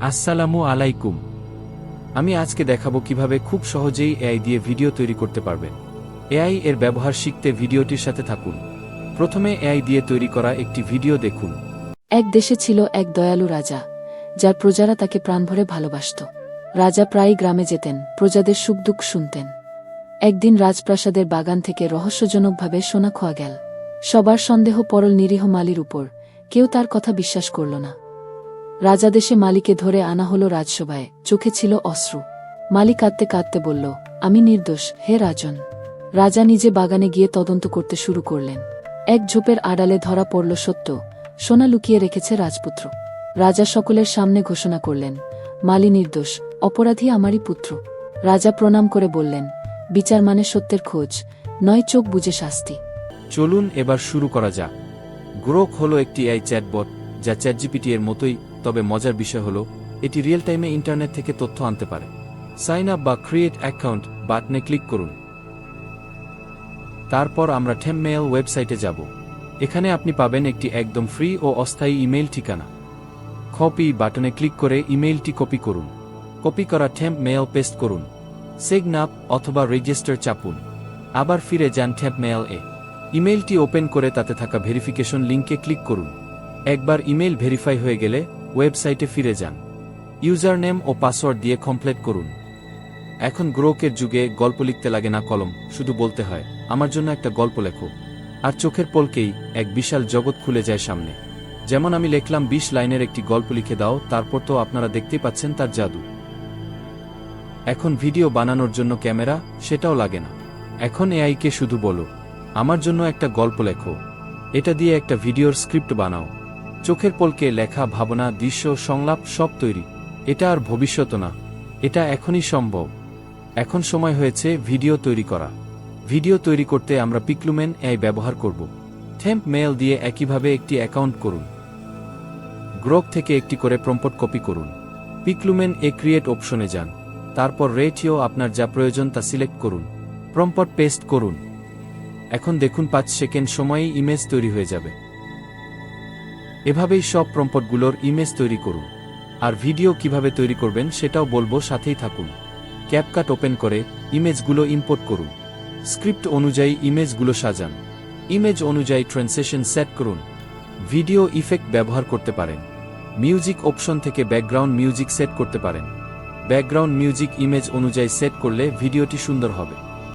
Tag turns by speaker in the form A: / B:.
A: আসসালামু আলাইকুম। আমি আজকে দেখাবো কিভাবে খুব সহজেই এআই দিয়ে ভিডিও তৈরি করতে পারবেন। এআই এর ব্যবহার শিখতে ভিডিওটির সাথে থাকুন। প্রথমে এআই দিয়ে তৈরি করা একটি ভিডিও দেখুন।
B: এক দেশে ছিল এক দয়ালু রাজা, যার প্রজারা তাকে প্রাণভরে ভালোবাসত। রাজা প্রায়ই গ্রামে যেতেন, প্রজাদের সুখ দুঃখ শুনতেন। একদিন রাজপ্রাসাদের বাগান থেকে রহস্যজনকভাবে সোনা খোয়া গেল। সবার সন্দেহ পড়ল নিরীহ মালির উপর, কেউ তার কথা বিশ্বাস করল না। রাজাদেশে মালিকে ধরে আনা হলো রাজসভায়, চোখে ছিল অশ্রু। মালি কাঁদতে কাঁদতে বলল, আমি নির্দোষ, হে রাজন। রাজা নিজে বাগানে গিয়ে তদন্ত করতে শুরু করলেন। এক ঝোপের আড়ালে ধরা পড়ল সত্য, সোনা লুকিয়ে রেখেছে রাজপুত্র। রাজা সকলের সামনে ঘোষণা করলেন, মালি নির্দোষ, অপরাধী আমারই পুত্র। রাজা প্রণাম করে বললেন, বিচার মানে সত্যের খোঁজ, নয় চোখ বুজে শাস্তি।
A: চলুন এবার শুরু করা যাক। গ্রোক হলো একটি এআই চ্যাটবট, যা চ্যাটজিপিটি এর মতোই, তবে মজার বিষয় হলো এটি রিয়েল টাইমে ইন্টারনেট থেকে তথ্য আনতে পারে। সাইন আপ বা ক্রিয়েট অ্যাকাউন্ট বাটনে ক্লিক করুন। তারপর আমরা টেম্পমেইল ওয়েবসাইটে যাব। এখানে আপনি পাবেন একটি একদম ফ্রি ও অস্থায়ী ইমেইল ঠিকানা। কপি বাটনে ক্লিক করে ইমেইলটি কপি করুন। কপি করা টেম্পমেইল পেস্ট করুন। সিগন আপ অথবা রেজিস্টার চাপুন। আবার ফিরে যান টেম্পমেইল এ। ইমেইলটি ওপেন করে তাতে থাকা ভেরিফিকেশন লিঙ্কে ক্লিক করুন। একবার ইমেইল ভেরিফাই হয়ে গেলে ওয়েবসাইটে ফিরে যান। ইউজার নেম ও পাসওয়ার্ড দিয়ে কমপ্লিট করুন। এখন গ্রোকের যুগে গল্প লিখতে লাগে না কলম, শুধু বলতে হয়, আমার জন্য একটা গল্প লেখো, আর চোখের পলকেই এক বিশাল জগৎ খুলে যায় সামনে। যেমন আমি লিখলাম 20 লাইনের একটি গল্প লিখে দাও, তারপর তো আপনারা দেখতেই পাচ্ছেন তার জাদু। এখন ভিডিও বানানোর জন্য ক্যামেরা, সেটাও লাগে না। এখন এআইকে শুধু বলো, আমার জন্য একটা গল্প লেখো, এটা দিয়ে একটা ভিডিওর স্ক্রিপ্ট বানাও। চোখের পলকে লেখা ভাবনা, দৃশ্য, সংলাপ সব তৈরি। এটা আর ভবিষ্যৎ না, এটা এখনই সম্ভব। এখন সময় হয়েছে ভিডিও তৈরি করা। ভিডিও তৈরি করতে আমরা পিক্লুমেন এআই ব্যবহার করব। টেম্পমেইল দিয়ে একইভাবে একটি অ্যাকাউন্ট করুন। গ্রোক থেকে একটি করে প্রম্পট কপি করুন। পিক্লুমেন এ ক্রিয়েট অপশনে যান। তারপর রেটিও আপনার যা প্রয়োজন তা সিলেক্ট করুন। প্রম্পট পেস্ট করুন। এখন দেখুন 5 সেকেন্ড সময়েই ইমেজ তৈরি হয়ে যাবে। এভাবেই সব প্রম্পটগুলোর ইমেজ তৈরি করুন। আর ভিডিও কিভাবে তৈরি করবেন সেটাও বলবো, সাথেই থাকুন। ক্যাপকাট ওপেন করে ইমেজগুলো ইম্পোর্ট করুন। স্ক্রিপ্ট অনুযায়ী ইমেজগুলো সাজান। ইমেজ অনুযায়ী ট্রান্সিশন সেট করুন। ভিডিও ইফেক্ট ব্যবহার করতে পারেন। মিউজিক অপশন থেকে ব্যাকগ্রাউন্ড মিউজিক সেট করতে পারেন। ব্যাকগ্রাউন্ড মিউজিক ইমেজ অনুযায়ী সেট করলে ভিডিওটি সুন্দর হবে।